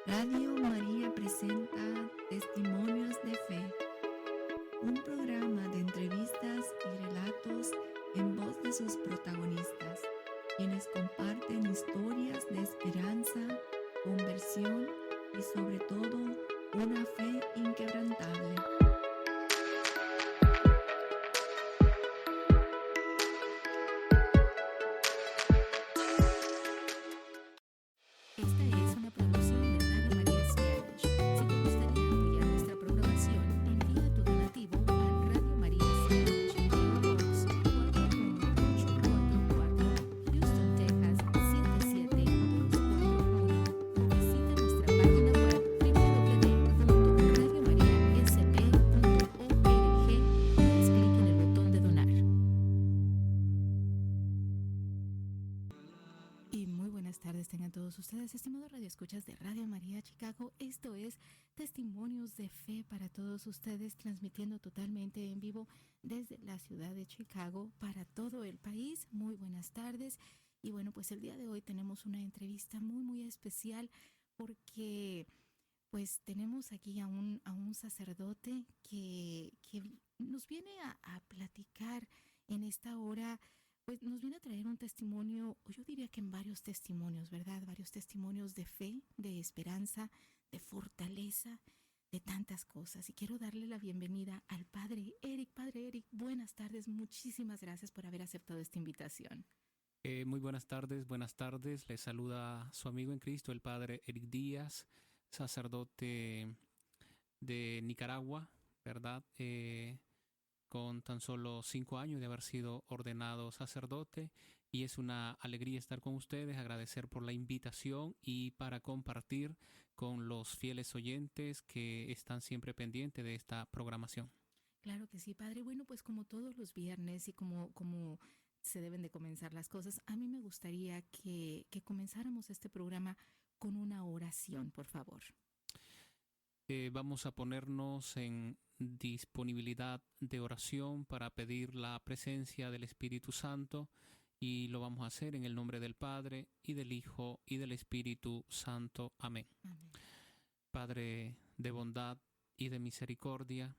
Radio María presenta Testimonios de Fe, un programa de entrevistas y relatos en voz de sus protagonistas, quienes comparten historias de esperanza, conversión y sobre todo una fe inquebrantable. Esta es una producción de Radio María Spanish. Si te gustaría apoyar nuestra programación, envía tu donativo a Radio María Spanish, P.O. Box 41844, Houston, Texas 77241, o visita nuestra página web www.radiomariasp.org y haz clic en el botón de donar. Y muy buenas tardes tengan todos ustedes, estimados radioescuchas de Radio María Chicago. Esto es Testimonios de Fe para todos ustedes, transmitiendo totalmente en vivo desde la ciudad de Chicago para todo el país. Muy buenas tardes. Y bueno, pues el día de hoy tenemos una entrevista muy especial porque pues tenemos aquí a un sacerdote que nos viene a platicar en esta hora. Pues nos viene a traer un testimonio, o yo diría que en varios testimonios, ¿verdad? Varios testimonios de fe, de esperanza, de fortaleza, de tantas cosas. Y quiero darle la bienvenida al Padre Eric. Padre Eric, buenas tardes. Muchísimas gracias por haber aceptado esta invitación. Muy buenas tardes. Les saluda su amigo en Cristo, el Padre Eric Díaz, sacerdote de Nicaragua, ¿verdad? Con tan solo 5 años de haber sido ordenado sacerdote, y es una alegría estar con ustedes, agradecer por la invitación y para compartir con los fieles oyentes que están siempre pendientes de esta programación. Claro que sí, Padre. Bueno, pues como todos los viernes y como se deben de comenzar las cosas, a mí me gustaría que comenzáramos este programa con una oración, por favor. Vamos a ponernos en disponibilidad de oración para pedir la presencia del Espíritu Santo, y lo vamos a hacer en el nombre del Padre, y del Hijo, y del Espíritu Santo. Amén. Amén. Padre de bondad y de misericordia,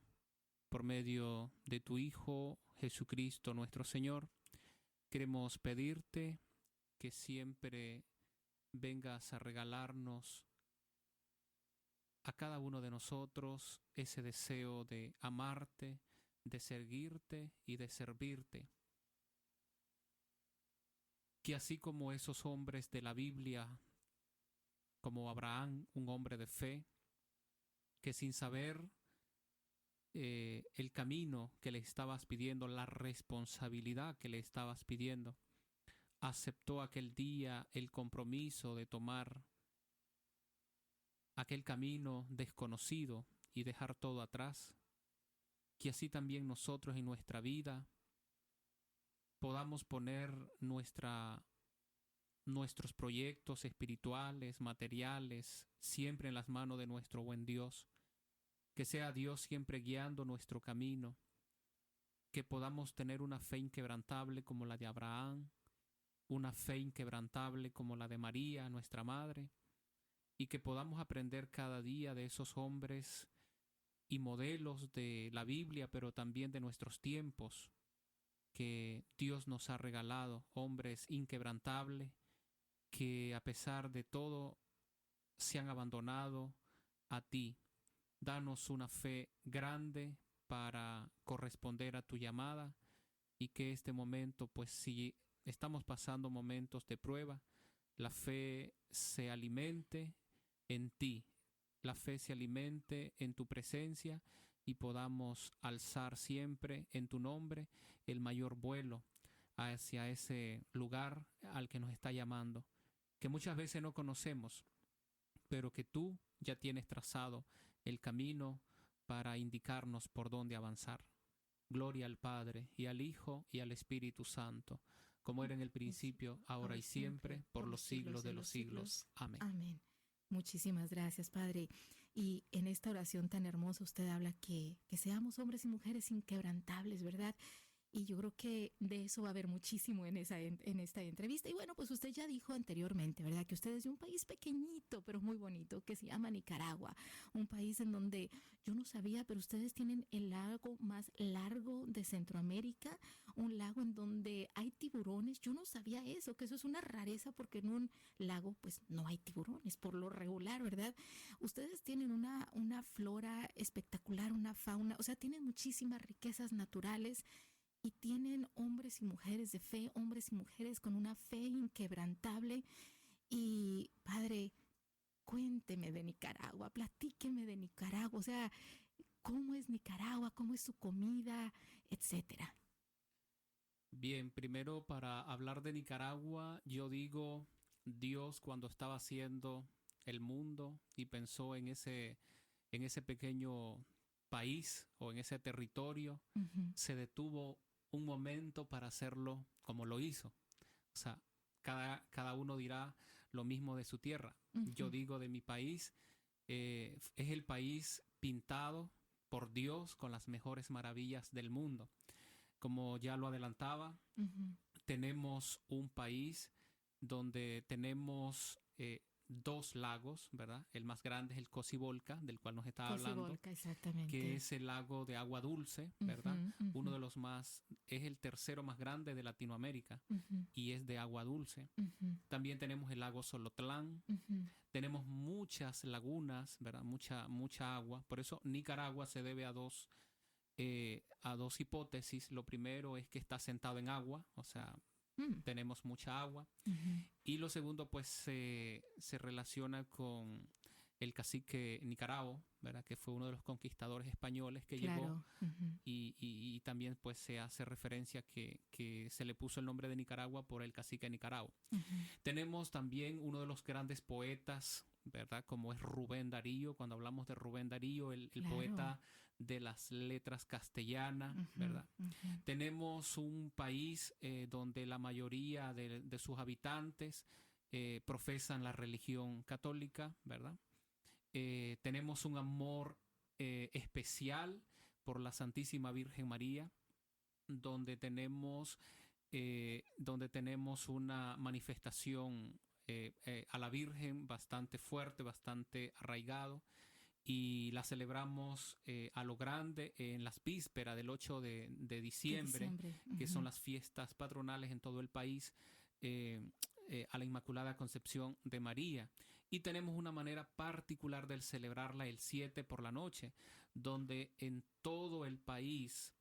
por medio de tu Hijo Jesucristo nuestro Señor, queremos pedirte que siempre vengas a regalarnos a cada uno de nosotros ese deseo de amarte, de seguirte y de servirte. Que así como esos hombres de la Biblia, como Abraham, un hombre de fe, que sin saber el camino que le estabas pidiendo, la responsabilidad que le estabas pidiendo, aceptó aquel día el compromiso de tomar aquel camino desconocido y dejar todo atrás. Que así también nosotros en nuestra vida podamos poner nuestros proyectos espirituales, materiales, siempre en las manos de nuestro buen Dios. Que sea Dios siempre guiando nuestro camino. Que podamos tener una fe inquebrantable como la de Abraham, una fe inquebrantable como la de María, nuestra madre, y que podamos aprender cada día de esos hombres y modelos de la Biblia, pero también de nuestros tiempos, que Dios nos ha regalado, hombres inquebrantables, que a pesar de todo se han abandonado a ti. Danos una fe grande para corresponder a tu llamada, y que este momento, pues si estamos pasando momentos de prueba, la fe se alimente en ti, la fe se alimente en tu presencia, y podamos alzar siempre en tu nombre el mayor vuelo hacia ese lugar al que nos está llamando, que muchas veces no conocemos, pero que tú ya tienes trazado el camino para indicarnos por dónde avanzar. Gloria al Padre, y al Hijo, y al Espíritu Santo, como era en el principio, ahora y siempre, por los siglos de los siglos. Amén. Amén. Muchísimas gracias, Padre. Y en esta oración tan hermosa usted habla que seamos hombres y mujeres inquebrantables, ¿verdad? Y yo creo que de eso va a haber muchísimo en esta entrevista. Y bueno, pues usted ya dijo anteriormente, ¿verdad? Que usted es de un país pequeñito, pero muy bonito, que se llama Nicaragua. Un país en donde yo no sabía, pero ustedes tienen el lago más largo de Centroamérica, un lago en donde hay tiburones. Yo no sabía eso, que eso es una rareza porque en un lago pues no hay tiburones por lo regular, ¿verdad? Ustedes tienen una flora espectacular, una fauna, o sea, tienen muchísimas riquezas naturales y tienen hombres y mujeres de fe, hombres y mujeres con una fe inquebrantable. Y padre, cuénteme de Nicaragua, platíqueme de Nicaragua, o sea, cómo es Nicaragua, cómo es su comida, etcétera. Bien, primero para hablar de Nicaragua, yo digo, Dios cuando estaba haciendo el mundo y pensó en ese pequeño país o en ese territorio, Uh-huh. se detuvo un momento para hacerlo como lo hizo. O sea, cada uno dirá lo mismo de su tierra. Yo Uh-huh. digo de mi país, es el país pintado por Dios con las mejores maravillas del mundo. Como ya lo adelantaba, Uh-huh. tenemos un país donde tenemos dos lagos, ¿verdad? El más grande es el Cocibolca, del cual nos estaba hablando, Cocibolca, que exactamente. es el lago de agua dulce, ¿verdad? Uh-huh. Uno Uh-huh. de los más, es el tercero más grande de Latinoamérica Uh-huh. y es de agua dulce. Uh-huh. También tenemos el lago Solotlán, Uh-huh. tenemos muchas lagunas, ¿verdad? Mucha agua. Por eso Nicaragua se debe a dos hipótesis. Lo primero es que está sentado en agua, o sea, Mm. tenemos mucha agua. Uh-huh. Y lo segundo, pues se relaciona con el cacique Nicarao, ¿verdad? Que fue uno de los conquistadores españoles que llegó Claro. Uh-huh. y también pues se hace referencia que se le puso el nombre de Nicaragua por el cacique Nicarao. Uh-huh. Tenemos también uno de los grandes poetas, ¿verdad? Como es Rubén Darío. Cuando hablamos de Rubén Darío, el Claro. poeta de las letras castellanas, Uh-huh. ¿verdad? Uh-huh. Tenemos un país donde la mayoría de sus habitantes profesan la religión católica, ¿verdad? Tenemos un amor especial por la Santísima Virgen María, donde tenemos una manifestación a la Virgen bastante fuerte, bastante arraigado, y la celebramos a lo grande en las vísperas del 8 de De diciembre, diciembre. que son Uh-huh. las fiestas patronales en todo el país, eh, a la Inmaculada Concepción de María. Y tenemos una manera particular de celebrarla el 7 por la noche, donde en todo el país,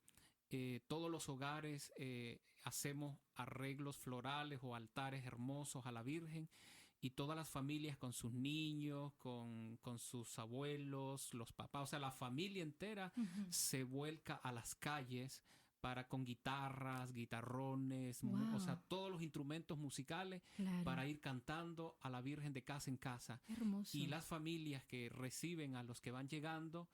todos los hogares hacemos arreglos florales o altares hermosos a la Virgen y todas las familias con sus niños, con sus abuelos, los papás, o sea, la familia entera Uh-huh. se vuelca a las calles para con guitarras, guitarrones, o sea, Wow. todos los instrumentos musicales Claro. para ir cantando a la Virgen de casa en casa. Qué Y hermoso. las familias que reciben a los que van llegando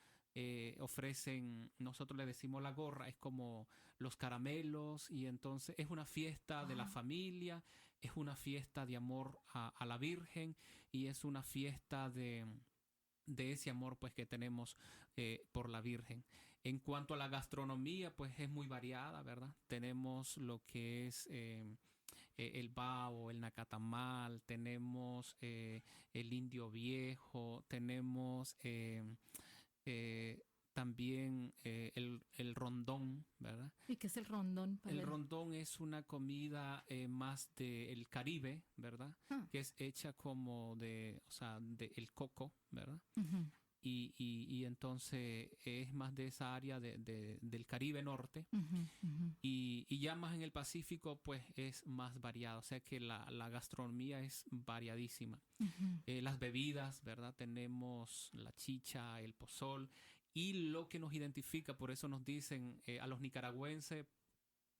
ofrecen, nosotros le decimos la gorra, es como los caramelos y entonces es una fiesta de la Wow. familia, es una fiesta de amor a la Virgen y es una fiesta de ese amor pues que tenemos por la Virgen. En cuanto a la gastronomía, pues es muy variada, ¿verdad? Tenemos lo que es el bao, el nacatamal, tenemos el indio viejo, tenemos eh, también el rondón, ¿verdad? ¿Y qué es el rondón, El padre? rondón es una comida más del Caribe, ¿verdad? Ah. Que es hecha como o sea, de el coco, ¿verdad? Uh-huh. Y entonces es más de esa área del Caribe norte. Uh-huh. Uh-huh. Y ya más en el Pacífico, pues es más variado. O sea que la gastronomía es variadísima. Uh-huh. Las bebidas, ¿verdad? Tenemos la chicha, el pozol. Y lo que nos identifica, por eso nos dicen a los nicaragüenses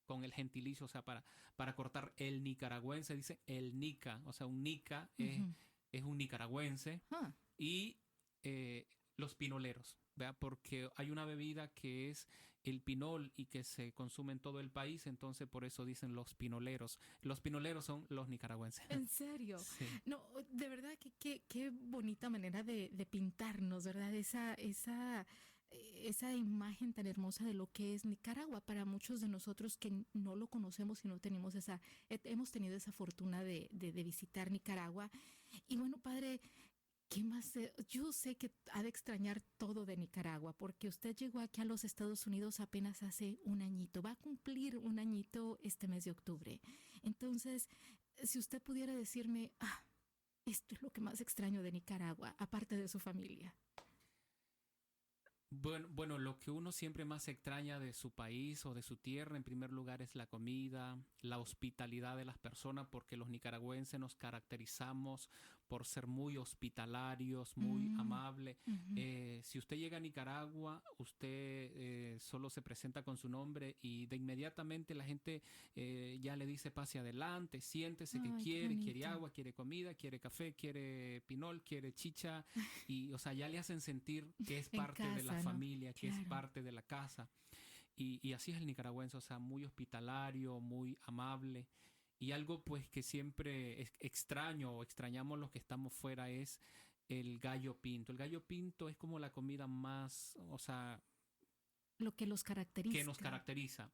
con el gentilicio, o sea, para cortar el nicaragüense, dice el nica. O sea, un nica Uh-huh. es un nicaragüense. Ah. Y los pinoleros, ¿verdad? Porque hay una bebida que es el pinol y que se consume en todo el país, entonces por eso dicen los pinoleros. Los pinoleros son los nicaragüenses. ¿En serio? Sí. No, de verdad que qué bonita manera de pintarnos, ¿verdad? Esa esa imagen tan hermosa de lo que es Nicaragua para muchos de nosotros que no lo conocemos y no tenemos hemos tenido esa fortuna de visitar Nicaragua. Y bueno, padre, ¿qué más? Yo sé que ha de extrañar todo de Nicaragua, porque usted llegó aquí a los Estados Unidos apenas hace un añito, va a cumplir un añito este mes de octubre. Entonces, si usted pudiera decirme, esto es lo que más extraño de Nicaragua, aparte de su familia. Bueno, lo que uno siempre más extraña de su país o de su tierra, en primer lugar, es la comida, la hospitalidad de las personas, porque los nicaragüenses nos caracterizamos por ser muy hospitalarios, muy Mm, amables. ujú. Si usted llega a Nicaragua, usted solo se presenta con su nombre y de inmediatamente la gente ya le dice pase adelante, siéntese que Ay, qué quiere bonito. agua, quiere comida, quiere café, quiere pinol, quiere chicha y, o sea, ya le hacen sentir que es En parte de la casa, ¿no? familia, que es Claro. parte de la casa. Y así es el nicaragüense, o sea, muy hospitalario, muy amable. Y algo pues que siempre es extraño o extrañamos los que estamos fuera es el gallo pinto. El gallo pinto es como la comida más, o sea, Lo que los que nos caracteriza. caracteriza.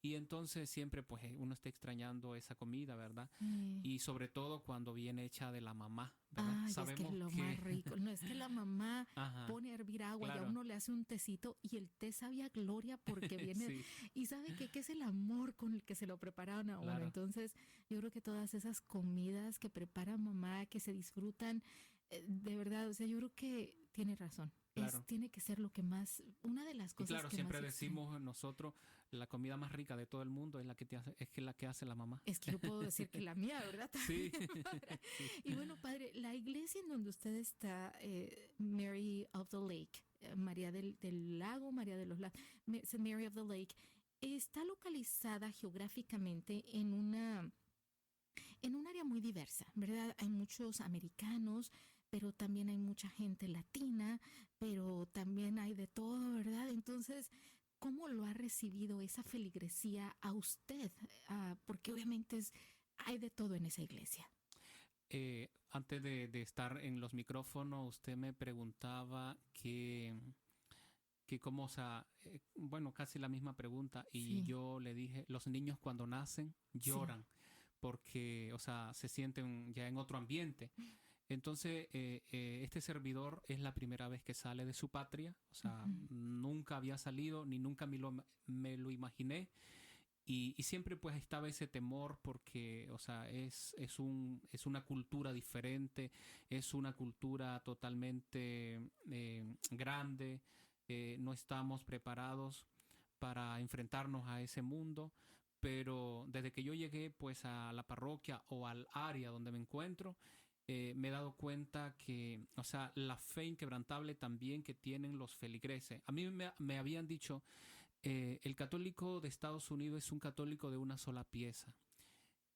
Y entonces siempre pues uno está extrañando esa comida, ¿verdad? Eh, Y sobre todo cuando viene hecha de la mamá, ¿verdad? Ay, es que es Sabemos lo más que, rico. No, es que la mamá ajá, pone a hervir agua y a claro, uno le hace un tecito y el té sabe a gloria porque viene sí, y sabe que es el amor con el que se lo prepararon a uno. claro. Entonces, yo creo que todas esas comidas que prepara mamá, que se disfrutan, de verdad, o sea, yo creo que tiene razón. Claro. Tiene que ser lo que más, una de las Y cosas claro, que siempre más extraño. decimos nosotros, la comida más rica de todo el mundo es la que la que hace la mamá. Es que yo puedo decir que la mía, ¿verdad? Sí, También, padre. sí. Y bueno, padre, la iglesia en donde usted está, Mary of the Lake, María del Lago, María de los Lagos, Mary of the Lake, está localizada geográficamente en un área muy diversa, ¿verdad? Hay muchos americanos, pero también hay mucha gente latina, pero también hay de todo, ¿verdad? Entonces, ¿cómo lo ha recibido esa feligresía a usted? Porque obviamente hay de todo en esa iglesia. Antes de estar en los micrófonos, usted me preguntaba que cómo, o sea, bueno, casi la misma pregunta, y Sí, yo le dije, los niños cuando nacen sí. lloran porque, o sea, se sienten ya en otro ambiente. Entonces, este servidor es la primera vez que sale de su patria, o sea, Ujú. nunca había salido ni nunca me lo imaginé y siempre pues estaba ese temor porque, o sea, es una cultura diferente, es una cultura totalmente grande, no estamos preparados para enfrentarnos a ese mundo, pero desde que yo llegué pues a la parroquia o al área donde me encuentro, me he dado cuenta que, o sea, la fe inquebrantable también que tienen los feligreses. A mí me habían dicho, el católico de Estados Unidos es un católico de una sola pieza.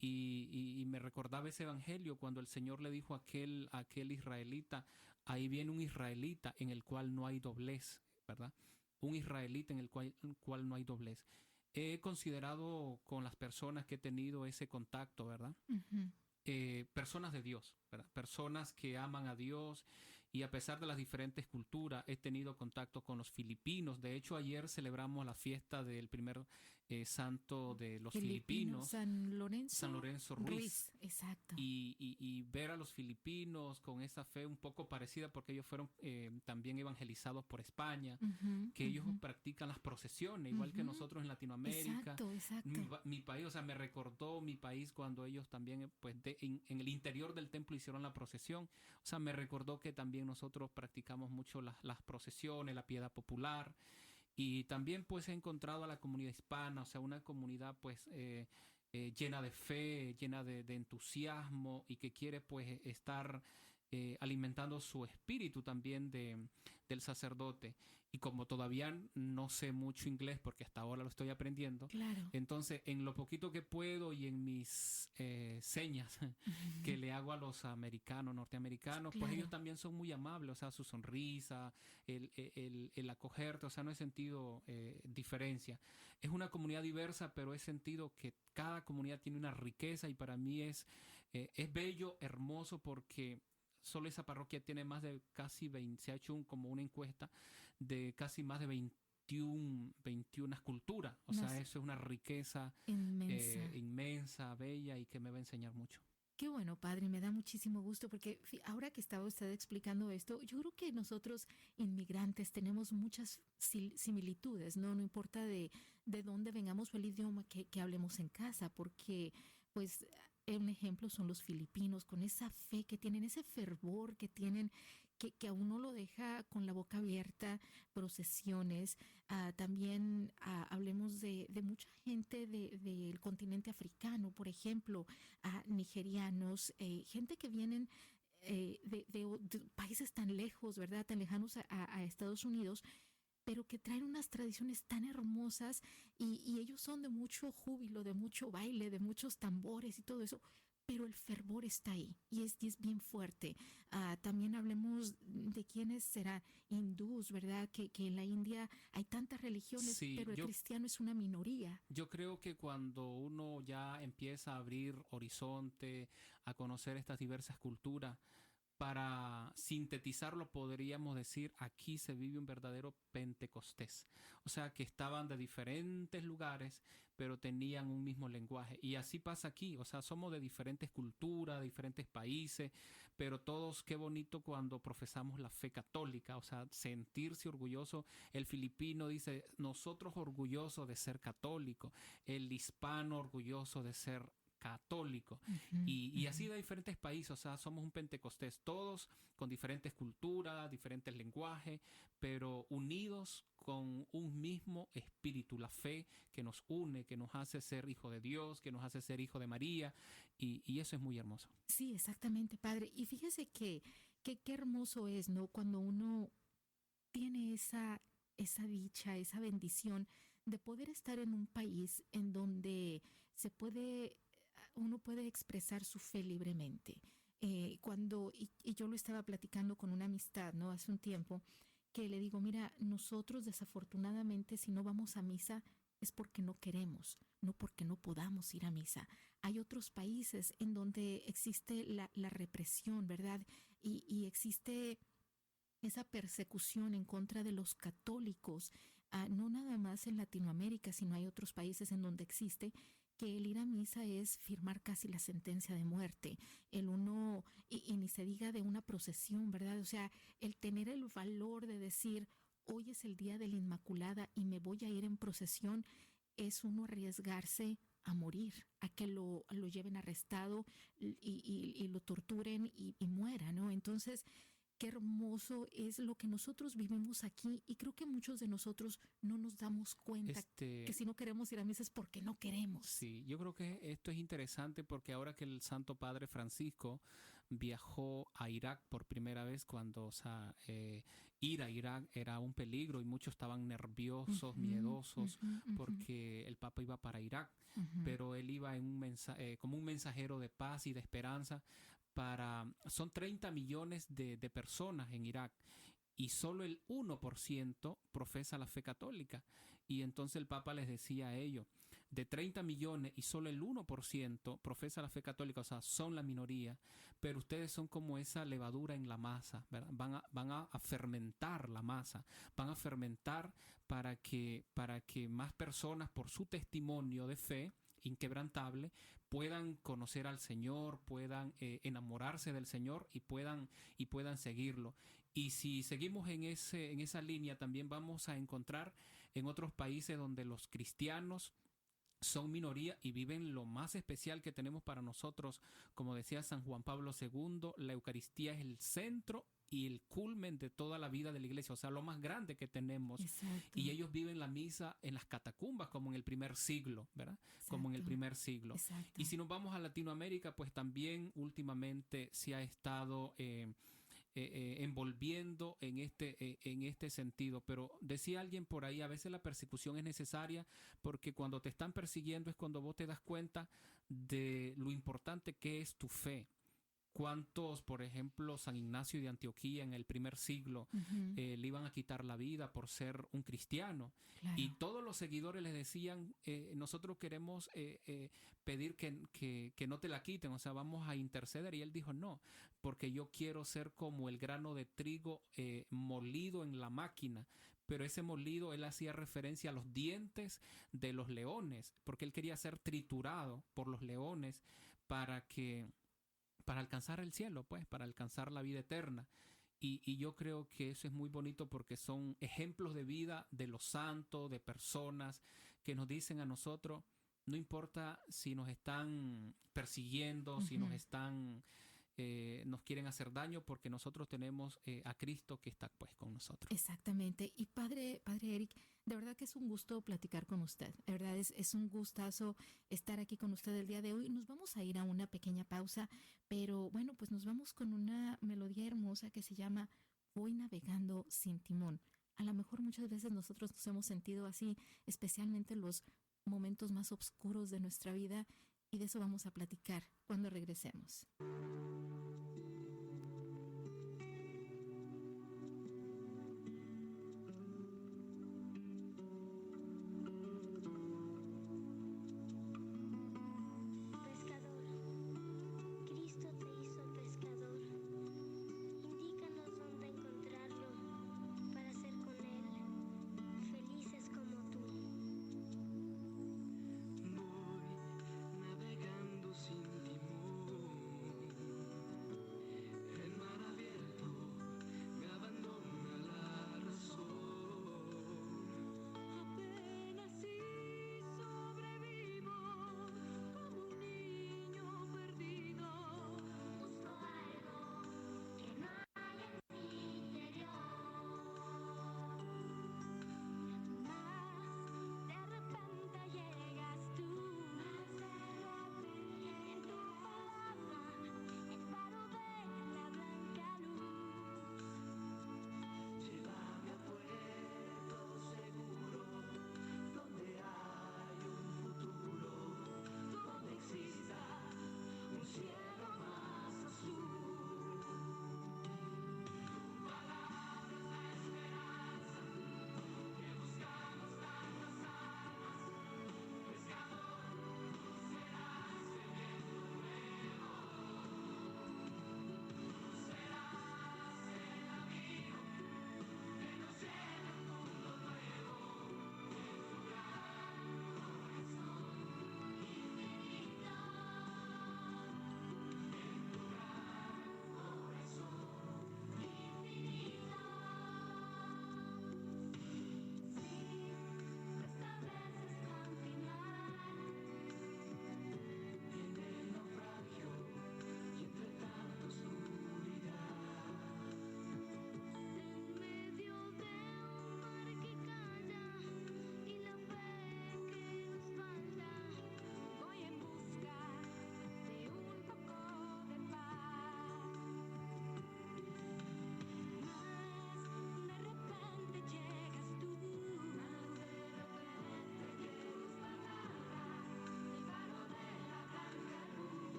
Y me recordaba ese evangelio cuando el Señor le dijo a aquel israelita, ahí viene un israelita en el cual no hay doblez, ¿verdad? Un israelita en el cual no hay doblez. He considerado con las personas que he tenido ese contacto, ¿verdad? Ujú. Personas de Dios, ¿verdad? Personas que aman a Dios y a pesar de las diferentes culturas he tenido contacto con los filipinos. De hecho, ayer celebramos la fiesta del primer santo de los Filipino, filipinos, San San Lorenzo Lorenzo Ruiz. Ruiz, exacto. Y ver a los filipinos con esa fe un poco parecida porque ellos fueron también evangelizados por España, Ujú, que ellos ujú, practican las procesiones, igual que ujú. nosotros en Latinoamérica. Exacto, exacto. Mi país, o sea, me recordó mi país cuando ellos también, pues, en el interior del templo hicieron la procesión. O sea, me recordó que también nosotros practicamos mucho las procesiones, la piedad popular. Y también, pues, he encontrado a la comunidad hispana, o sea, una comunidad, pues, llena de fe, llena de entusiasmo y que quiere, pues, estar alimentando su espíritu también del sacerdote. Y como todavía no sé mucho inglés, porque hasta ahora lo estoy aprendiendo, Claro. entonces en lo poquito que puedo y en mis señas que Ujú. le hago a los americanos, norteamericanos, pues ellos Claro. también son muy amables, o sea, su sonrisa, el acogerte, o sea, no he sentido diferencia. Es una comunidad diversa, pero he sentido que cada comunidad tiene una riqueza y para mí es bello, hermoso, porque solo esa parroquia tiene más de casi 20, se ha hecho como una encuesta de casi más de 21 culturas. O sea, eso es una riqueza inmensa. inmensa, bella y que me va a enseñar mucho. Qué bueno, padre, me da muchísimo gusto porque ahora que estaba usted explicando esto, yo creo que nosotros inmigrantes tenemos muchas similitudes, ¿no? No importa de dónde vengamos o el idioma que hablemos en casa, porque pues un ejemplo son los filipinos, con esa fe que tienen, ese fervor que tienen, que a uno lo deja con la boca abierta, procesiones. También hablemos de mucha gente del continente africano, por ejemplo, nigerianos, gente que vienen de países tan lejos, ¿verdad? Tan lejanos a Estados Unidos, pero que traen unas tradiciones tan hermosas y ellos son de mucho júbilo, de mucho baile, de muchos tambores y todo eso. Pero el fervor está ahí y es bien fuerte. También hablemos de quiénes serán hindús, ¿verdad? Que en la India hay tantas religiones, Sí, pero el cristiano es una minoría. yo creo que cuando uno ya empieza a abrir horizonte, a conocer estas diversas culturas, para sintetizarlo podríamos decir, aquí se vive un verdadero Pentecostés. O sea, que estaban de diferentes lugares, pero tenían un mismo lenguaje. Y así pasa aquí, o sea, somos de diferentes culturas, diferentes países, pero todos, qué bonito cuando profesamos la fe católica, o sea, sentirse orgulloso. El filipino dice, nosotros orgullosos de ser católicos, el hispano orgulloso de ser católico Ujú, y ujú. así de diferentes países, o sea, somos un Pentecostés, todos con diferentes culturas, diferentes lenguajes, pero unidos con un mismo espíritu, la fe que nos une, que nos hace ser hijo de Dios, que nos hace ser hijo de María, y eso es muy hermoso. Sí, exactamente, padre. Y fíjese que qué hermoso es, ¿no? Cuando uno tiene esa dicha, esa bendición de poder estar en un país en donde uno puede expresar su fe libremente. Y yo lo estaba platicando con una amistad, ¿no? Hace un tiempo, que le digo, mira, nosotros desafortunadamente si no vamos a misa es porque no queremos, no porque no podamos ir a misa. Hay otros países en donde existe la represión, ¿verdad? Y existe esa persecución en contra de los católicos, no nada más en Latinoamérica, sino hay otros países en donde existe que el ir a misa es firmar casi la sentencia de muerte, el uno, y ni se diga de una procesión, ¿verdad? O sea, el tener el valor de decir, hoy es el día de la Inmaculada y me voy a ir en procesión, es uno arriesgarse a morir, a que lo lleven arrestado y lo torturen y muera, ¿no? Entonces, qué hermoso es lo que nosotros vivimos aquí y creo que muchos de nosotros no nos damos cuenta que Este, si no queremos ir a misa es porque no queremos. Sí, yo creo que esto es interesante porque ahora que el Santo Padre Francisco viajó a Irak por primera vez, cuando, o sea, ir a Irak era un peligro y muchos estaban nerviosos, Ujú, miedosos, ujú, ujú, porque el Papa iba para Irak, ujú. pero él iba en como un mensajero de paz y de esperanza son 30 millones de personas en Irak y solo el 1% profesa la fe católica. Y entonces el Papa les decía a ellos, de 30 millones y solo el 1% profesa la fe católica, o sea, son la minoría, pero ustedes son como esa levadura en la masa, ¿verdad? Van a fermentar la masa, van a fermentar para que más personas por su testimonio de fe inquebrantable puedan conocer al Señor, puedan enamorarse del Señor y puedan seguirlo. Y si seguimos en esa línea, también vamos a encontrar en otros países donde los cristianos son minoría y viven lo más especial que tenemos para nosotros. Como decía San Juan Pablo II, la Eucaristía es el centro y el culmen de toda la vida de la iglesia, o sea, lo más grande que tenemos. Exacto, Y ellos viven la misa en las catacumbas, como en el primer siglo, ¿verdad? Como en el exacto, primer siglo. exacto. Y si nos vamos a Latinoamérica, pues también últimamente se ha estado envolviendo en este sentido. Pero decía alguien por ahí, a veces la persecución es necesaria porque cuando te están persiguiendo es cuando vos te das cuenta de lo importante que es tu fe. ¿Cuántos, por ejemplo, San Ignacio de Antioquía en el primer siglo Ujú. le iban a quitar la vida por ser un cristiano? Y Claro. todos los seguidores les decían, nosotros queremos pedir que no te la quiten, o sea, vamos a interceder. Y él dijo, no, porque yo quiero ser como el grano de trigo molido en la máquina. Pero ese molido, él hacía referencia a los dientes de los leones, porque él quería ser triturado por los leones para que para alcanzar el cielo, pues, para alcanzar la vida eterna. Y yo creo que eso es muy bonito porque son ejemplos de vida de los santos, de personas que nos dicen a nosotros, no importa si nos están persiguiendo, si nos Ujú. están, nos quieren hacer daño, porque nosotros tenemos a Cristo que está pues con nosotros. Exactamente. Y padre Eric, de verdad que es un gusto platicar con usted. De verdad es un gustazo estar aquí con usted el día de hoy. Nos vamos a ir a una pequeña pausa, pero bueno, pues nos vamos con una melodía hermosa que se llama Voy navegando sin timón. A lo mejor muchas veces nosotros nos hemos sentido así, especialmente en los momentos más oscuros de nuestra vida, y de eso vamos a platicar cuando regresemos. Pescador, Cristo te hizo pescador. Indícanos dónde encontrarlo para ser con él felices como tú. Voy navegando sin timón,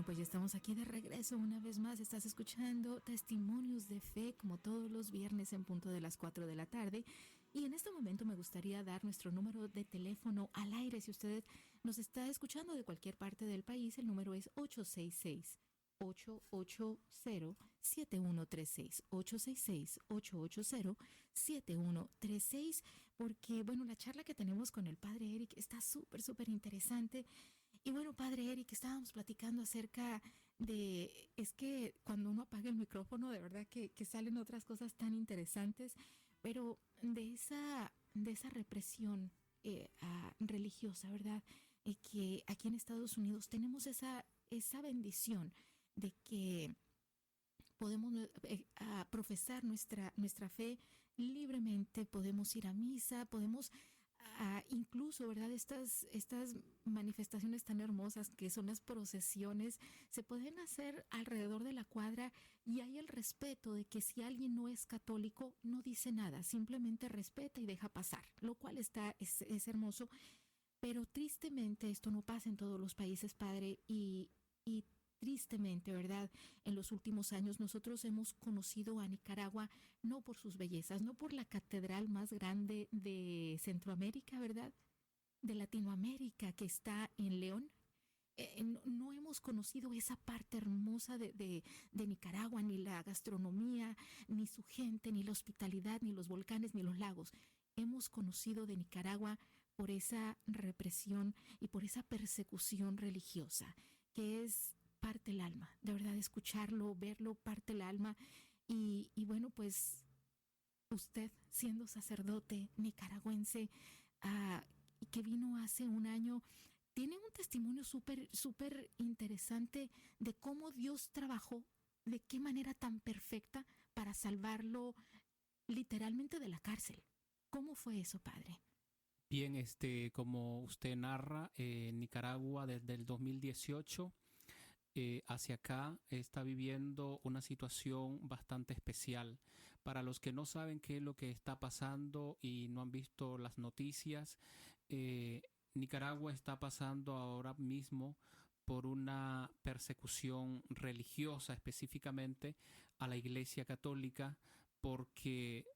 pues ya estamos aquí de regreso una vez más. Estás escuchando Testimonios de Fe como todos los viernes en punto de las 4 de la tarde. Y en este momento me gustaría dar nuestro número de teléfono al aire. Si usted nos está escuchando de cualquier parte del país, el número es 866-880-7136. 866-880-7136. Porque, bueno, la charla que tenemos con el padre Eric está súper, súper interesante. Y bueno, padre Eric, estábamos platicando acerca de, es que cuando uno apaga el micrófono, de verdad que salen otras cosas tan interesantes, pero de esa represión religiosa, ¿verdad? Que aquí en Estados Unidos tenemos esa bendición de que podemos profesar nuestra fe libremente, podemos ir a misa, podemos incluso, ¿verdad? Estas manifestaciones tan hermosas que son las procesiones, se pueden hacer alrededor de la cuadra y hay el respeto de que si alguien no es católico, no dice nada, simplemente respeta y deja pasar, lo cual es hermoso, pero tristemente esto no pasa en todos los países, padre, y tristemente, ¿verdad? En los últimos años nosotros hemos conocido a Nicaragua no por sus bellezas, no por la catedral más grande de Centroamérica, ¿verdad? De Latinoamérica, que está en León. No hemos conocido esa parte hermosa de Nicaragua, ni la gastronomía, ni su gente, ni la hospitalidad, ni los volcanes, ni los lagos. Hemos conocido de Nicaragua por esa represión y por esa persecución religiosa, que es parte el alma, de verdad, escucharlo, verlo, parte el alma. Y bueno, pues usted, siendo sacerdote nicaragüense, que vino hace un año, tiene un testimonio súper, súper interesante de cómo Dios trabajó, de qué manera tan perfecta para salvarlo literalmente de la cárcel. ¿Cómo fue eso, padre? Bien, como usted narra, Nicaragua desde el 2018 hacia acá está viviendo una situación bastante especial. Para los que no saben qué es lo que está pasando y no han visto las noticias, Nicaragua está pasando ahora mismo por una persecución religiosa, específicamente a la Iglesia Católica, porque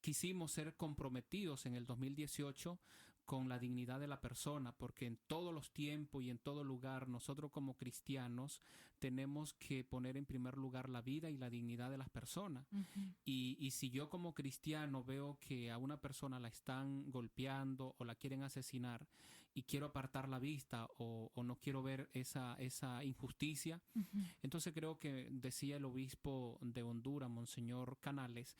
quisimos ser comprometidos en el 2018 con la dignidad de la persona, porque en todos los tiempos y en todo lugar nosotros como cristianos tenemos que poner en primer lugar la vida y la dignidad de las personas. Uh-huh. Y si yo como cristiano veo que a una persona la están golpeando o la quieren asesinar y quiero apartar la vista o no quiero ver esa injusticia, Uh-huh. entonces creo que decía el obispo de Honduras, Monseñor Canales,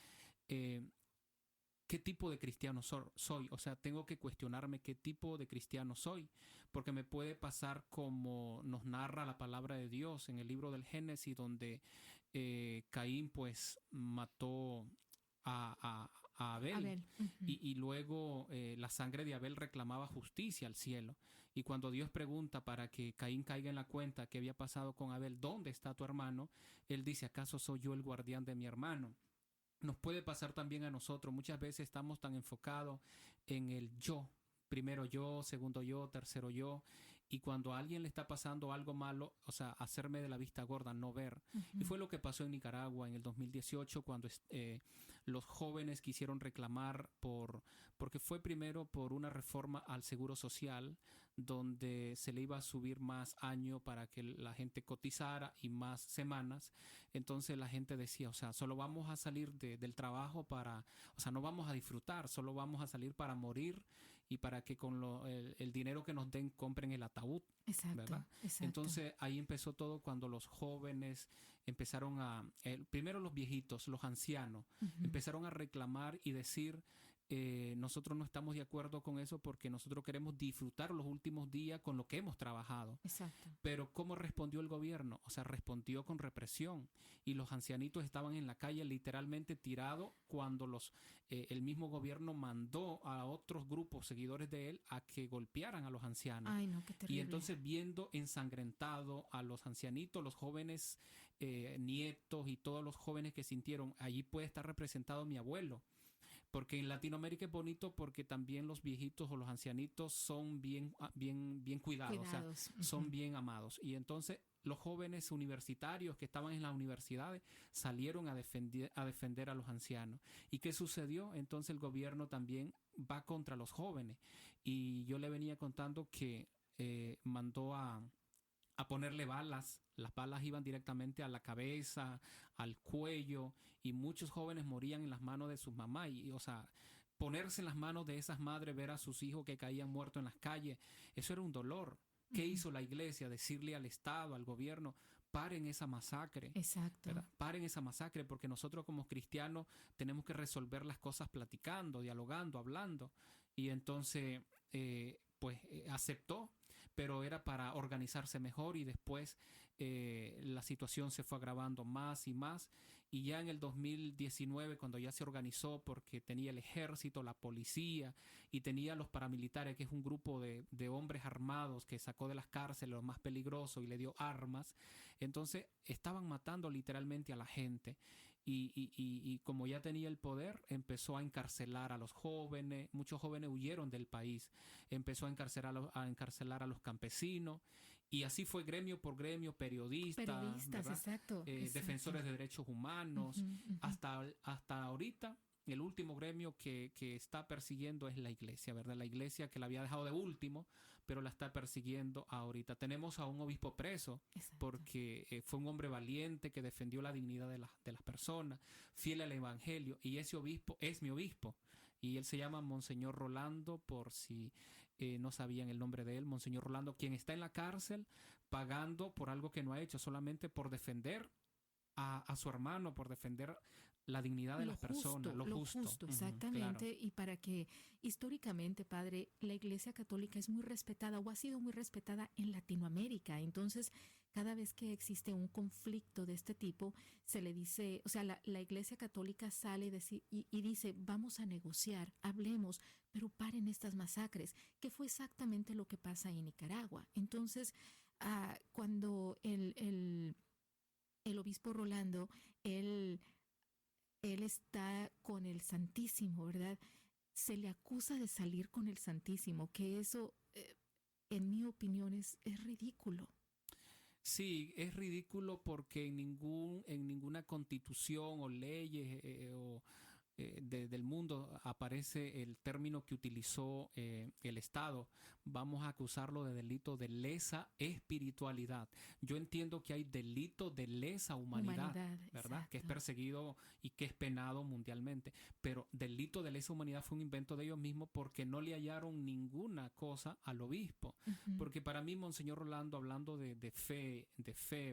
¿qué tipo de cristiano soy? O sea, tengo que cuestionarme qué tipo de cristiano soy, porque me puede pasar como nos narra la palabra de Dios en el libro del Génesis, donde Caín pues mató a Abel. Abel. Uh-huh. Y luego la sangre de Abel reclamaba justicia al cielo. Y cuando Dios pregunta para que Caín caiga en la cuenta qué había pasado con Abel, ¿dónde está tu hermano? Él dice, ¿acaso soy yo el guardián de mi hermano? Nos puede pasar también a nosotros. Muchas veces estamos tan enfocados en el yo. Primero yo, segundo yo, tercero yo. Y cuando a alguien le está pasando algo malo, o sea, hacerme de la vista gorda, no ver. Uh-huh. Y fue lo que pasó en Nicaragua en el 2018 cuando los jóvenes quisieron reclamar porque fue primero por una reforma al seguro social donde se le iba a subir más año para que la gente cotizara y más semanas. Entonces la gente decía, o sea, solo vamos a salir del trabajo o sea, no vamos a disfrutar, solo vamos a salir para morir y para que con el dinero que nos den compren el ataúd. Exacto, ¿verdad? exacto. Entonces ahí empezó todo cuando los jóvenes empezaron primero los viejitos, los ancianos, Uh-huh. empezaron a reclamar y decir, nosotros no estamos de acuerdo con eso porque nosotros queremos disfrutar los últimos días con lo que hemos trabajado. Exacto. Pero ¿cómo respondió el gobierno? O sea, respondió con represión y los ancianitos estaban en la calle literalmente tirados cuando el mismo gobierno mandó a otros grupos seguidores de él a que golpearan a los ancianos. Ay, no, qué terrible. Y entonces viendo ensangrentado a los ancianitos, los jóvenes nietos y todos los jóvenes que sintieron, allí puede estar representado mi abuelo. Porque en Latinoamérica es bonito porque también los viejitos o los ancianitos son bien cuidados, o sea, Cuidados. son bien amados. Y entonces los jóvenes universitarios que estaban en las universidades salieron a defender a los ancianos. ¿Y qué sucedió? Entonces el gobierno también va contra los jóvenes. Y yo le venía contando que mandó a ponerle balas. Las balas iban directamente a la cabeza, al cuello, y muchos jóvenes morían en las manos de sus mamás. O sea, ponerse en las manos de esas madres, ver a sus hijos que caían muertos en las calles, eso era un dolor. ¿Qué Ujú. hizo la iglesia? Decirle al Estado, al gobierno, paren esa masacre, Exacto. ¿verdad? Paren esa masacre, porque nosotros como cristianos tenemos que resolver las cosas platicando, dialogando, hablando. Y entonces, aceptó, pero era para organizarse mejor, y después la situación se fue agravando más y más, y ya en el 2019, cuando ya se organizó, porque tenía el ejército, la policía y tenía los paramilitares, que es un grupo de hombres armados que sacó de las cárceles los más peligrosos y le dio armas, entonces estaban matando literalmente a la gente. Y como ya tenía el poder, empezó a encarcelar a los jóvenes. Muchos jóvenes huyeron del país. Empezó a encarcelar a los campesinos. Y así fue gremio por gremio, periodistas, Periodistas, ¿verdad? exacto. Exacto. Defensores de derechos humanos. Ujú, ujú. Hasta ahorita, el último gremio que está persiguiendo es la iglesia, ¿verdad? La iglesia que la había dejado de último, pero la está persiguiendo ahorita. Tenemos a un obispo preso Exacto. porque fue un hombre valiente que defendió la dignidad de las personas, fiel al evangelio, y ese obispo es mi obispo. Y él se llama Monseñor Rolando, por si no sabían el nombre de él, Monseñor Rolando, quien está en la cárcel pagando por algo que no ha hecho, solamente por defender a su hermano, por defender la dignidad de las personas, lo Lo justo. justo, Claro. exactamente. Y para que históricamente, padre, la Iglesia Católica es muy respetada o ha sido muy respetada en Latinoamérica. Entonces, cada vez que existe un conflicto de este tipo, se le dice, o sea, la Iglesia Católica sale y dice, vamos a negociar, hablemos, pero paren estas masacres, que fue exactamente lo que pasa en Nicaragua. Entonces, cuando el obispo Rolando, él él está con el Santísimo, ¿verdad? Se le acusa de salir con el Santísimo, que eso, en mi opinión, es ridículo. Sí, es ridículo porque en ninguna constitución o leyes del mundo aparece el término que utilizó el Estado. Vamos a acusarlo de delito de lesa espiritualidad. Yo entiendo que hay delito de lesa humanidad, Humanidad, ¿verdad? Que es exacto. perseguido y que es penado mundialmente. Pero delito de lesa humanidad fue un invento de ellos mismos porque no le hallaron ninguna cosa al obispo. Ujú. Porque para mí, Monseñor Rolando, hablando de fe,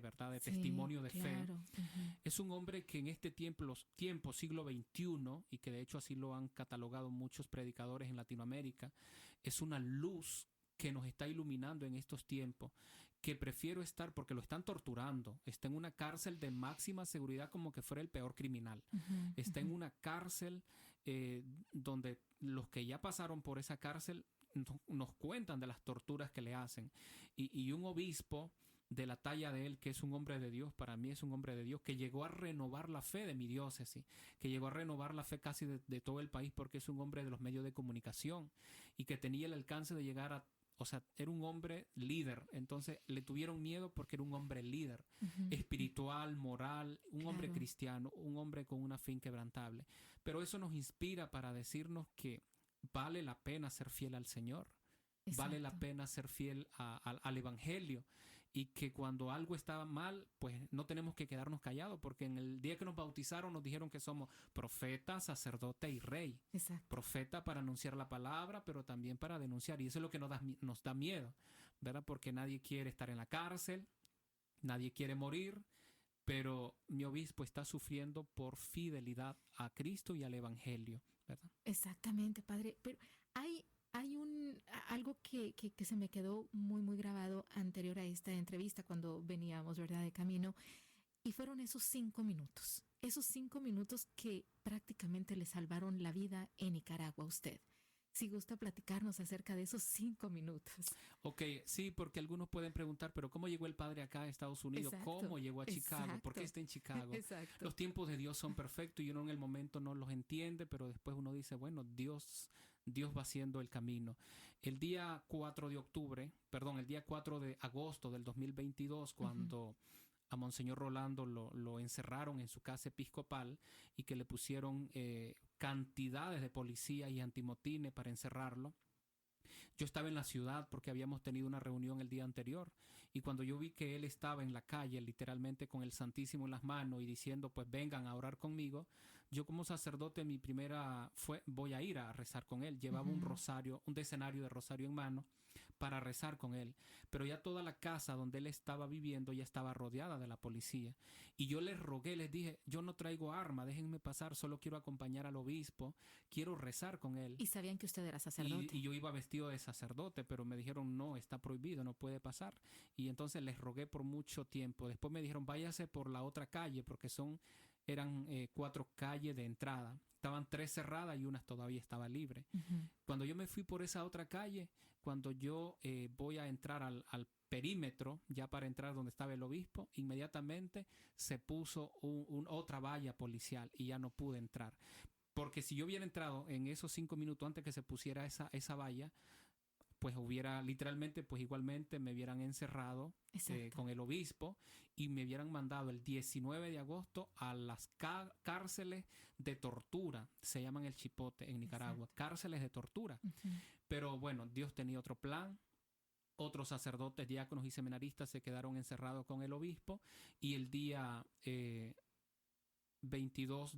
¿verdad? De Sí, testimonio de fe, claro. Ujú. es un hombre que en este tiempo, los tiempos, siglo XXI, y que de hecho así lo han catalogado muchos predicadores en Latinoamérica, es una luz que nos está iluminando en estos tiempos, que prefiero estar, porque lo están torturando, está en una cárcel de máxima seguridad como que fuera el peor criminal, Ujú, está en ujú. una cárcel donde los que ya pasaron por esa cárcel nos cuentan de las torturas que le hacen, y un obispo de la talla de él, que es un hombre de Dios, para mí es un hombre de Dios, que llegó a renovar la fe de mi diócesis, que llegó a renovar la fe casi de todo el país, porque es un hombre de los medios de comunicación y que tenía el alcance de llegar a, o sea, era un hombre líder, entonces le tuvieron miedo porque era un hombre líder, Ujú. espiritual, moral, un hombre Claro, cristiano, un hombre con una fe inquebrantable. Pero eso nos inspira para decirnos que vale la pena ser fiel al Señor, vale la exacto. pena ser fiel al Evangelio, y que cuando algo está mal, pues no tenemos que quedarnos callados, porque en el día que nos bautizaron nos dijeron que somos profeta, sacerdote y rey. Exacto. Profeta para anunciar la palabra, pero también para denunciar, y eso es lo que nos da miedo, ¿verdad? Porque nadie quiere estar en la cárcel, nadie quiere morir, pero mi obispo está sufriendo por fidelidad a Cristo y al Evangelio, ¿verdad? Exactamente, padre. Pero hay algo que se me quedó muy, muy grabado anterior a esta entrevista cuando veníamos, ¿verdad?, de camino. Y fueron esos 5 minutos. Esos 5 minutos que prácticamente le salvaron la vida en Nicaragua a usted. Si gusta platicarnos acerca de esos 5 minutos. Ok, sí, porque algunos pueden preguntar, pero ¿cómo llegó el padre acá a Estados Unidos? Exacto, ¿Cómo llegó a Chicago? ¿Por qué exacto, está en Chicago? exacto. Los tiempos de Dios son perfectos y uno en el momento no los entiende, pero después uno dice, bueno, Dios va haciendo el camino. El día 4 de octubre, perdón, el día 4 de agosto del 2022, Ujú. cuando a Monseñor Rolando lo encerraron en su casa episcopal y que le pusieron cantidades de policía y antimotines para encerrarlo. Yo estaba en la ciudad porque habíamos tenido una reunión el día anterior y cuando yo vi que él estaba en la calle literalmente con el Santísimo en las manos y diciendo pues vengan a orar conmigo, yo como sacerdote mi primera fue voy a ir a rezar con él. Llevaba un Ujú. rosario, un decenario de rosario en mano para rezar con él, pero ya toda la casa donde él estaba viviendo ya estaba rodeada de la policía y yo les rogué, les dije, yo no traigo arma, déjenme pasar, solo quiero acompañar al obispo, quiero rezar con él. Y sabían que usted era Y sacerdote. yo iba vestido de sacerdote, pero me dijeron, no, está prohibido, no puede pasar. Y entonces les rogué por mucho tiempo. Después me dijeron, váyase por la otra calle, porque eran 4 calles de entrada. Estaban 3 cerradas y una todavía estaba libre. Ujú. Cuando yo me fui por esa otra calle, cuando yo voy a entrar al perímetro, ya para entrar donde estaba el obispo, inmediatamente se puso otra valla policial y ya no pude entrar. Porque si yo hubiera entrado en esos 5 minutos antes que se pusiera esa valla, pues hubiera literalmente, pues igualmente me hubieran encerrado Exacto. con el obispo y me hubieran mandado el 19 de agosto a las cárceles de tortura, se llaman el Chipote en Nicaragua, Exacto. cárceles de tortura. Ujú. Pero bueno, Dios tenía otro plan. Otros sacerdotes, diáconos y seminaristas se quedaron encerrados con el obispo y el día 22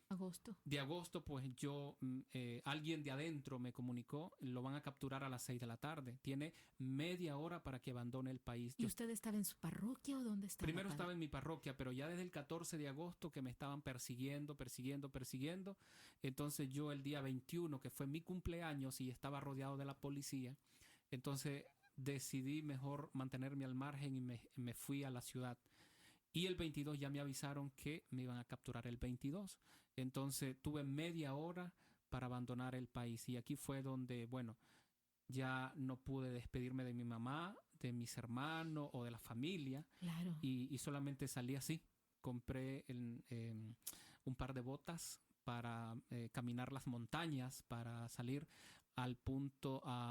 Agosto. de agosto, pues alguien de adentro me comunicó, lo van a capturar a las 6 de la tarde. Tiene media hora para que abandone el país. ¿Y usted estaba en su parroquia o dónde estaba, Primero padre? estaba en mi parroquia, pero ya desde el 14 de agosto que me estaban persiguiendo. Entonces yo el día 21, que fue mi cumpleaños y estaba rodeado de la policía, entonces decidí mejor mantenerme al margen y me fui a la ciudad. Y el 22 ya me avisaron que me iban a capturar el 22. Entonces tuve media hora para abandonar el país. Y aquí fue donde, bueno, ya no pude despedirme de mi mamá, de mis hermanos o de la familia. Claro. Y solamente salí así. Compré un par de botas para caminar las montañas, para salir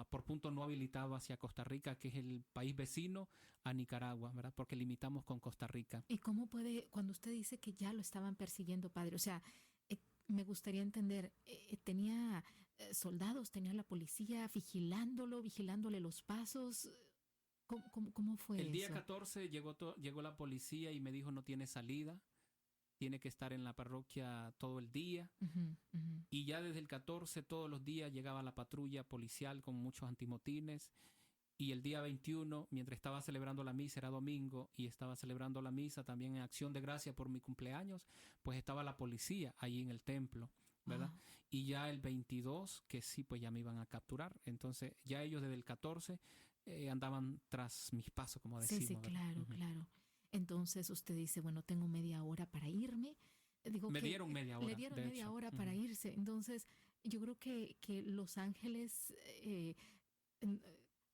por punto no habilitado hacia Costa Rica, que es el país vecino a Nicaragua, ¿verdad? Porque limitamos con Costa Rica. ¿Y cómo puede, cuando usted dice que ya lo estaban persiguiendo, padre? O sea, me gustaría entender, ¿tenía soldados, tenía la policía vigilándole los pasos? ¿Cómo El fue día eso? 14 llegó la policía y me dijo no tiene salida, tiene que estar en la parroquia todo el día. Ujú, ujú. Y ya desde el 14 todos los días llegaba la patrulla policial con muchos antimotines. Y el día 21, mientras estaba celebrando la misa, era domingo, y estaba celebrando la misa también en acción de gracia por mi cumpleaños, pues estaba la policía ahí en el templo, ¿verdad? Wow. Y ya el 22, que sí, pues ya me iban a capturar. Entonces ya ellos desde el 14 andaban tras mis pasos, como Sí, sí, decimos, ¿verdad? claro, Ujú. claro. Entonces usted dice, bueno, tengo media hora para irme. Digo Me que dieron media le hora, dieron de media hecho. hora para Ujú. irse. Entonces, yo creo que los ángeles, en-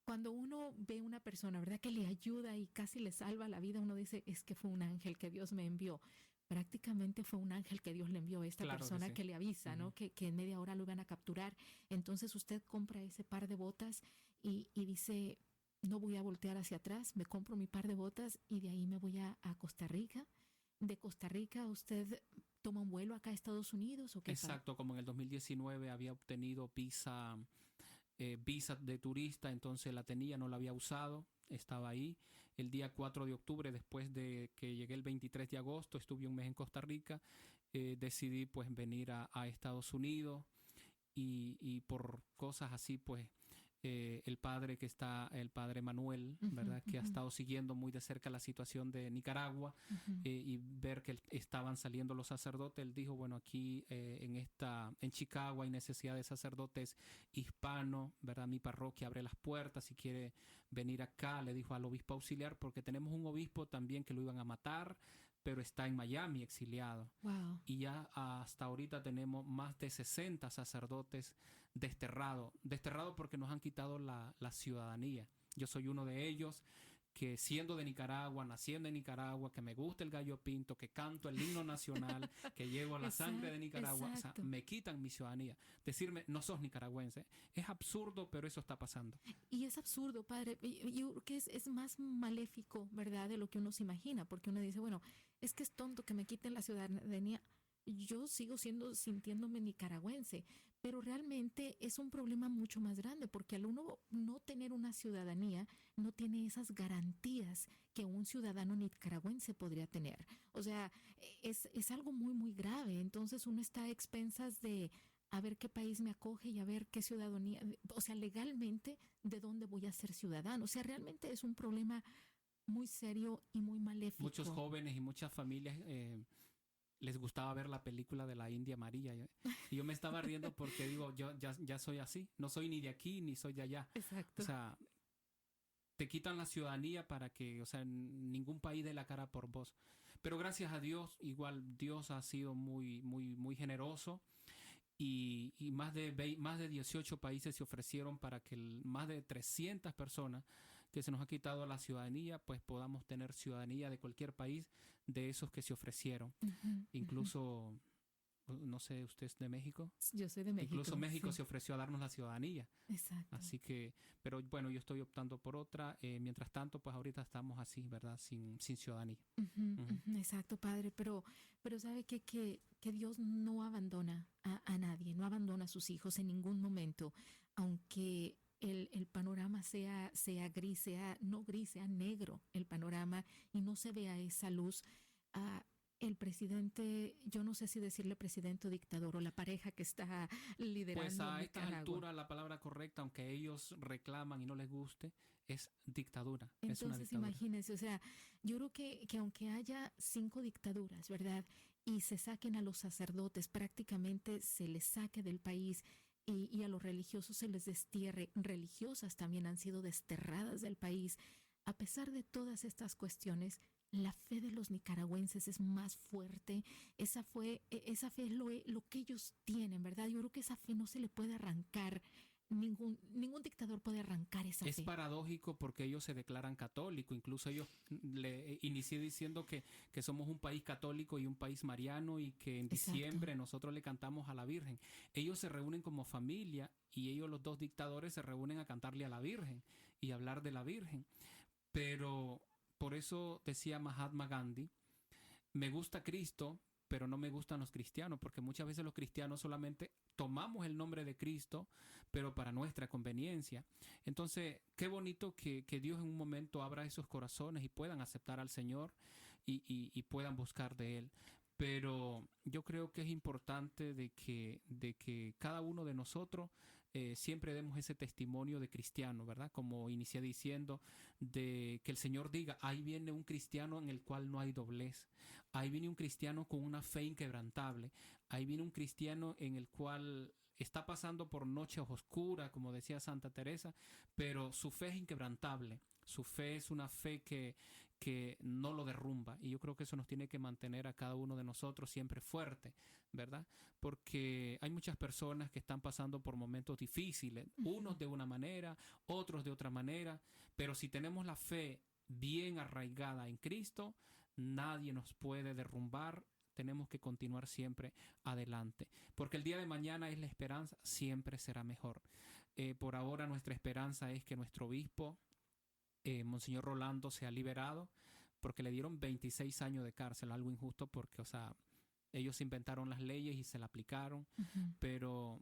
cuando uno ve una persona, ¿verdad? Que le ayuda y casi le salva la vida, uno dice, es que fue un ángel que Dios me envió. Prácticamente fue un ángel que Dios le envió a esta Claro que persona sí. que le avisa, Ujú. ¿no? Que en media hora lo iban a capturar. Entonces usted compra ese par de botas y dice, no voy a voltear hacia atrás, me compro mi par de botas y de ahí me voy a Costa Rica. De Costa Rica usted toma un vuelo acá a Estados Unidos o qué, padre? Exacto, como en el 2019 había obtenido visa de turista, entonces la tenía, no la había usado, estaba ahí. El día 4 de octubre, después de que llegué el 23 de agosto, estuve un mes en Costa Rica, decidí pues venir a Estados Unidos y por cosas así pues el padre Manuel, Ujú, ¿verdad? Que ha ujú, estado siguiendo muy de cerca la situación de Nicaragua ujú. y ver que estaban saliendo los sacerdotes, él dijo, bueno, aquí en Chicago hay necesidad de sacerdotes hispanos, ¿verdad? Mi parroquia abre las puertas si quiere venir acá, le dijo al obispo auxiliar, porque tenemos un obispo también que lo iban a matar, pero está en Miami exiliado. Wow. Y ya hasta ahorita tenemos más de 60 sacerdotes desterrados porque nos han quitado la ciudadanía. Yo soy uno de ellos, que siendo de Nicaragua, naciendo en Nicaragua, que me gusta el gallo pinto, que canto el himno nacional, que llevo la sangre de Nicaragua, o sea, me quitan mi ciudadanía. Decirme, no sos nicaragüense, es absurdo, pero eso está pasando. Y es absurdo, padre. Yo creo que es más maléfico, ¿verdad?, de lo que uno se imagina, porque uno dice, bueno, es que es tonto que me quiten la ciudadanía. Yo sigo sintiéndome nicaragüense, pero realmente es un problema mucho más grande, porque al uno no tener una ciudadanía, no tiene esas garantías que un ciudadano nicaragüense podría tener. O sea, es algo muy, muy grave. Entonces uno está a expensas de a ver qué país me acoge y a ver qué ciudadanía, o sea, legalmente, de dónde voy a ser ciudadano. O sea, realmente es un problema muy serio y muy maléfico. Muchos jóvenes y muchas familias les gustaba ver la película de la India María. Y yo me estaba riendo porque digo, yo ya soy así. No soy ni de aquí ni soy de allá. Exacto. O sea, te quitan la ciudadanía para que, o sea, ningún país dé la cara por vos. Pero gracias a Dios, igual Dios ha sido muy, muy, muy generoso. Y más de 18 países se ofrecieron para que más de 300 personas que se nos ha quitado la ciudadanía, pues podamos tener ciudadanía de cualquier país de esos que se ofrecieron. Incluso, no sé, ¿usted es de México? Yo soy de México. Incluso México sí. se ofreció a darnos la ciudadanía. Exacto. Así que, pero bueno, yo estoy optando por otra. Mientras tanto, pues ahorita estamos así, ¿verdad? Sin ciudadanía. Exacto, padre. Pero sabe que Dios no abandona a nadie, no abandona a sus hijos en ningún momento, aunque el panorama sea gris, no gris, sea negro el panorama y no se vea esa luz. El presidente, yo no sé si decirle presidente o dictador, o la pareja que está liderando Pues a esta Nicaragua. altura la palabra correcta, aunque ellos reclaman y no les guste, es dictadura. Entonces, es una dictadura. imagínense, o sea, yo creo que aunque haya 5 dictaduras, ¿verdad?, y se saquen a los sacerdotes, prácticamente se les saque del país y a los religiosos se les destierre, religiosas también han sido desterradas del país. A pesar de todas estas cuestiones, la fe de los nicaragüenses es más fuerte. Esa fe es lo que ellos tienen, ¿verdad? Yo creo que esa fe no se le puede arrancar. Ningún dictador puede arrancar esa fe. Es paradójico porque ellos se declaran católicos. Incluso ellos le inicié diciendo que somos un país católico y un país mariano y que en diciembre nosotros le cantamos a la Virgen. Ellos se reúnen como familia y ellos, los dos dictadores, se reúnen a cantarle a la Virgen y hablar de la Virgen. Pero por eso decía Mahatma Gandhi, me gusta Cristo, pero no me gustan los cristianos, porque muchas veces los cristianos solamente tomamos el nombre de Cristo, pero para nuestra conveniencia. Entonces, qué bonito que Dios en un momento abra esos corazones y puedan aceptar al Señor y puedan buscar de Él. Pero yo creo que es importante de que cada uno de nosotros siempre demos ese testimonio de cristiano, ¿verdad? Como inicié diciendo, de que el Señor diga, ahí viene un cristiano en el cual no hay doblez. Ahí viene un cristiano con una fe inquebrantable. Ahí viene un cristiano en el cual está pasando por noches oscuras, como decía Santa Teresa, pero su fe es inquebrantable. Su fe es una fe que no lo derrumba. Y yo creo que eso nos tiene que mantener a cada uno de nosotros siempre fuerte, ¿verdad? Porque hay muchas personas que están pasando por momentos difíciles, unos de una manera, otros de otra manera, pero si tenemos la fe bien arraigada en Cristo, nadie nos puede derrumbar. Tenemos que continuar siempre adelante, porque el día de mañana es la esperanza, siempre será mejor. Por ahora nuestra esperanza es que nuestro obispo, Monseñor Rolando, sea liberado, porque le dieron 26 años de cárcel, algo injusto porque, o sea, ellos inventaron las leyes y se la aplicaron, pero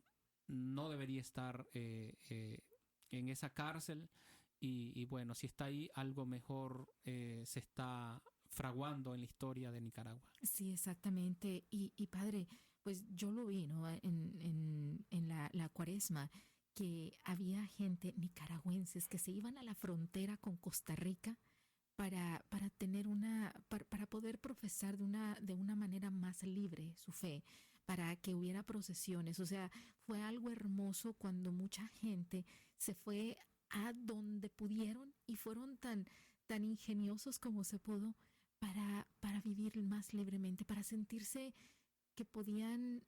no debería estar en esa cárcel y bueno, si está ahí, algo mejor se está fraguando en la historia de Nicaragua. Sí, exactamente. Y padre, pues yo lo vi, ¿no?, en la cuaresma, que había gente nicaragüenses que se iban a la frontera con Costa Rica para tener para poder profesar de una manera más libre su fe, para que hubiera procesiones. O sea, fue algo hermoso cuando mucha gente se fue a donde pudieron y fueron tan ingeniosos como se pudo para vivir más libremente, para sentirse que podían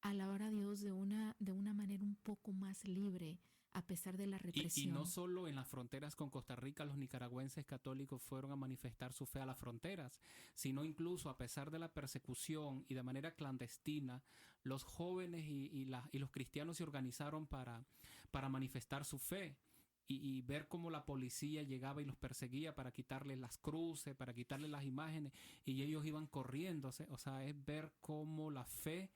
alabar a Dios de una manera un poco más libre a pesar de la Y no represión. solo en las fronteras con Costa Rica los nicaragüenses católicos fueron a manifestar su fe a las fronteras, sino incluso a pesar de la persecución y de manera clandestina, los jóvenes y los cristianos se organizaron para manifestar su fe. Y ver cómo la policía llegaba y los perseguía para quitarles las cruces, para quitarles las imágenes, y ellos iban corriendo. O sea, es ver cómo la fe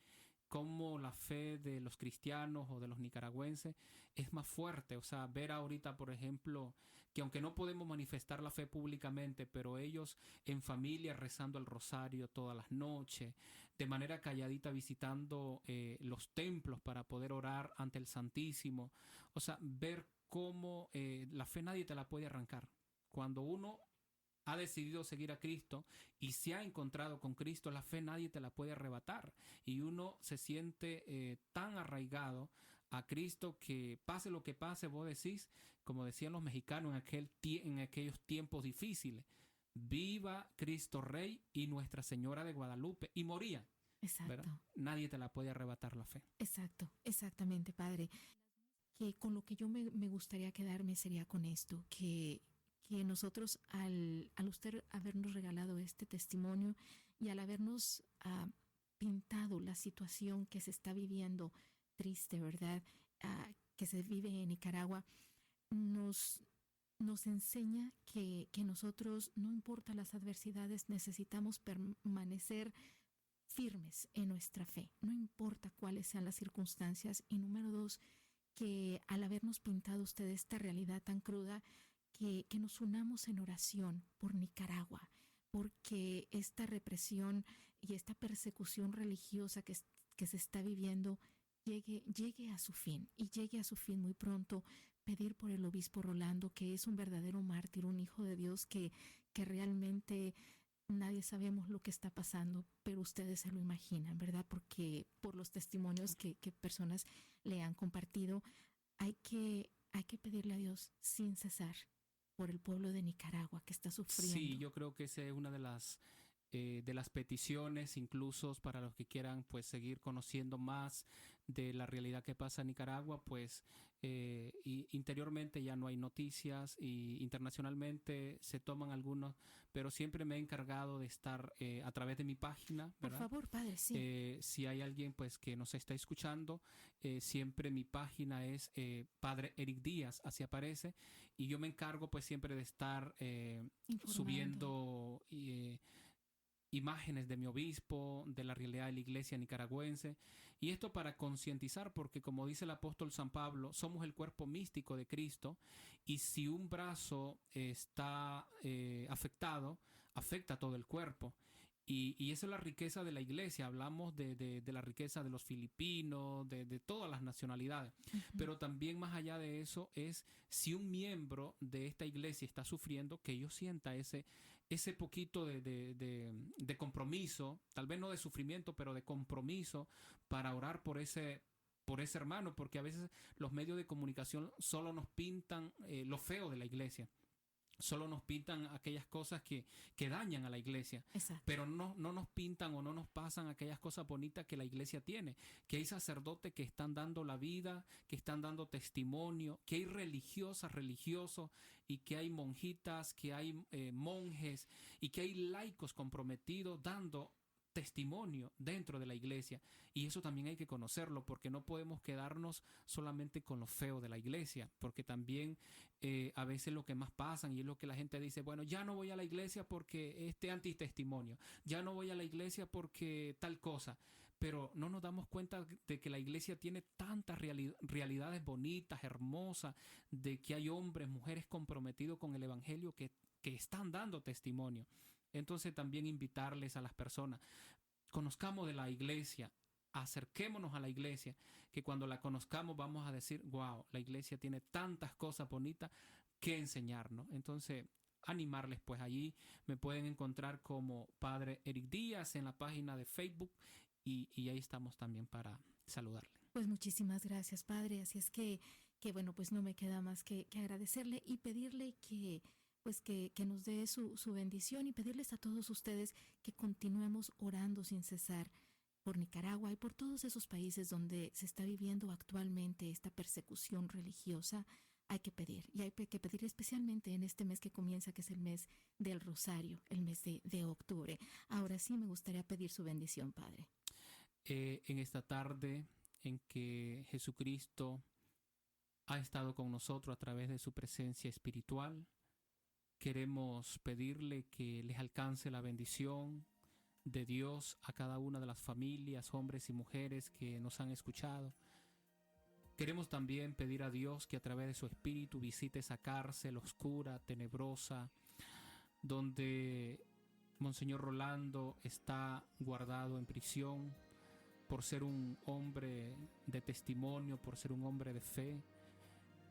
de los cristianos o de los nicaragüenses es más fuerte. O sea, ver ahorita, por ejemplo, que aunque no podemos manifestar la fe públicamente, pero ellos en familia rezando el rosario todas las noches, de manera calladita visitando los templos para poder orar ante el Santísimo. O sea, ver cómo la fe nadie te la puede arrancar. Cuando uno ha decidido seguir a Cristo y se ha encontrado con Cristo, la fe nadie te la puede arrebatar. Y uno se siente tan arraigado a Cristo que pase lo que pase, vos decís, como decían los mexicanos en aquellos tiempos difíciles, viva Cristo Rey y Nuestra Señora de Guadalupe. Y moría, ¿verdad? Exacto, Nadie te la puede arrebatar la fe. exacto, exactamente, Padre. Que con lo que yo me gustaría quedarme sería con esto, que nosotros al usted habernos regalado este testimonio y al habernos pintado la situación que se está viviendo triste, ¿verdad? Que se vive en Nicaragua, nos, nos enseña que nosotros, no importa las adversidades, necesitamos permanecer firmes en nuestra fe, no importa cuáles sean las circunstancias. Y número dos, que al habernos pintado usted esta realidad tan cruda, que nos unamos en oración por Nicaragua, porque esta represión y esta persecución religiosa que se está viviendo llegue a su fin y llegue a su fin muy pronto. Pedir por el obispo Rolando, que es un verdadero mártir, un hijo de Dios que realmente nadie sabemos lo que está pasando, pero ustedes se lo imaginan, ¿verdad? Porque por los testimonios que personas le han compartido, hay que pedirle a Dios sin cesar por el pueblo de Nicaragua que está Sí, sufriendo. yo creo que esa es una de las peticiones, incluso para los que quieran pues seguir conociendo más de la realidad que pasa en Nicaragua, pues interiormente ya no hay noticias y internacionalmente se toman algunos, pero siempre me he encargado de estar a través de mi página, Por ¿verdad? favor, Padre, sí. Si hay alguien pues que nos está escuchando, siempre mi página es Padre Eric Díaz, así aparece, y yo me encargo pues siempre de estar Informando. subiendo imágenes de mi obispo, de la realidad de la iglesia nicaragüense, y esto para concientizar, porque como dice el apóstol San Pablo, somos el cuerpo místico de Cristo, y si un brazo está afectado, afecta a todo el cuerpo. Y esa es la riqueza de la iglesia. Hablamos de la riqueza de los filipinos, de todas las nacionalidades. Ujú. Pero también más allá de eso es si un miembro de esta iglesia está sufriendo, que yo sienta ese poquito de compromiso, tal vez no de sufrimiento, pero de compromiso para orar por ese hermano, porque a veces los medios de comunicación solo nos pintan lo feo de la iglesia, solo nos pintan aquellas cosas que dañan a la iglesia, Exacto. pero no nos pintan o no nos pasan aquellas cosas bonitas que la iglesia tiene, que hay sacerdotes que están dando la vida, que están dando testimonio, que hay religiosas, religiosos, y que hay monjitas, que hay monjes, y que hay laicos comprometidos dando testimonio dentro de la iglesia. Y eso también hay que conocerlo, porque no podemos quedarnos solamente con lo feo de la iglesia, porque también a veces lo que más pasan y es lo que la gente dice, bueno, ya no voy a la iglesia porque este antitestimonio, ya no voy a la iglesia porque tal cosa, pero no nos damos cuenta de que la iglesia tiene tantas realidades bonitas, hermosas, de que hay hombres, mujeres comprometidos con el evangelio que están dando testimonio. Entonces también invitarles a las personas, conozcamos de la iglesia, acerquémonos a la iglesia, que cuando la conozcamos vamos a decir, wow, la iglesia tiene tantas cosas bonitas que enseñarnos. Entonces, animarles, pues allí me pueden encontrar como Padre Eric Díaz en la página de Facebook y ahí estamos también para saludarle. Pues muchísimas gracias, Padre. Así es que bueno, pues no me queda más que agradecerle y pedirle pues que nos dé su bendición y pedirles a todos ustedes que continuemos orando sin cesar por Nicaragua y por todos esos países donde se está viviendo actualmente esta persecución religiosa. Hay que pedir, y hay que pedir especialmente en este mes que comienza, que es el mes del Rosario, el mes de octubre. Ahora sí me gustaría pedir su bendición, Padre. En esta tarde en que Jesucristo ha estado con nosotros a través de su presencia espiritual, queremos pedirle que les alcance la bendición de Dios a cada una de las familias, hombres y mujeres que nos han escuchado. Queremos también pedir a Dios que a través de su Espíritu visite esa cárcel oscura, tenebrosa, donde Monseñor Rolando está guardado en prisión por ser un hombre de testimonio, por ser un hombre de fe.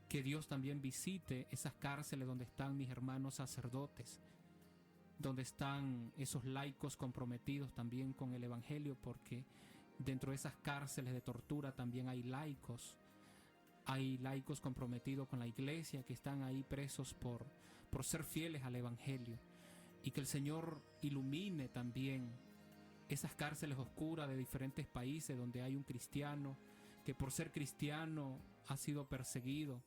Que Dios también visite esas cárceles donde están mis hermanos sacerdotes, donde están esos laicos comprometidos también con el Evangelio, porque dentro de esas cárceles de tortura también hay laicos comprometidos con la iglesia que están ahí presos por ser fieles al Evangelio. Y que el Señor ilumine también esas cárceles oscuras de diferentes países donde hay un cristiano que por ser cristiano ha sido perseguido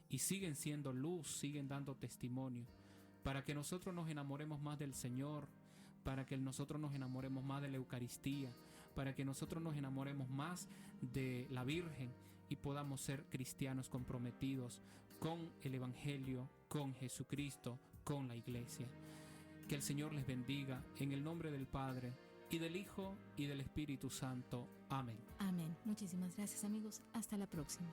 y siguen siendo luz, siguen dando testimonio, para que nosotros nos enamoremos más del Señor, para que nosotros nos enamoremos más de la Eucaristía, para que nosotros nos enamoremos más de la Virgen y podamos ser cristianos comprometidos con el Evangelio, con Jesucristo, con la Iglesia. Que el Señor les bendiga en el nombre del Padre, y del Hijo, y del Espíritu Santo. Amén. Amén. Muchísimas gracias, amigos. Hasta la próxima.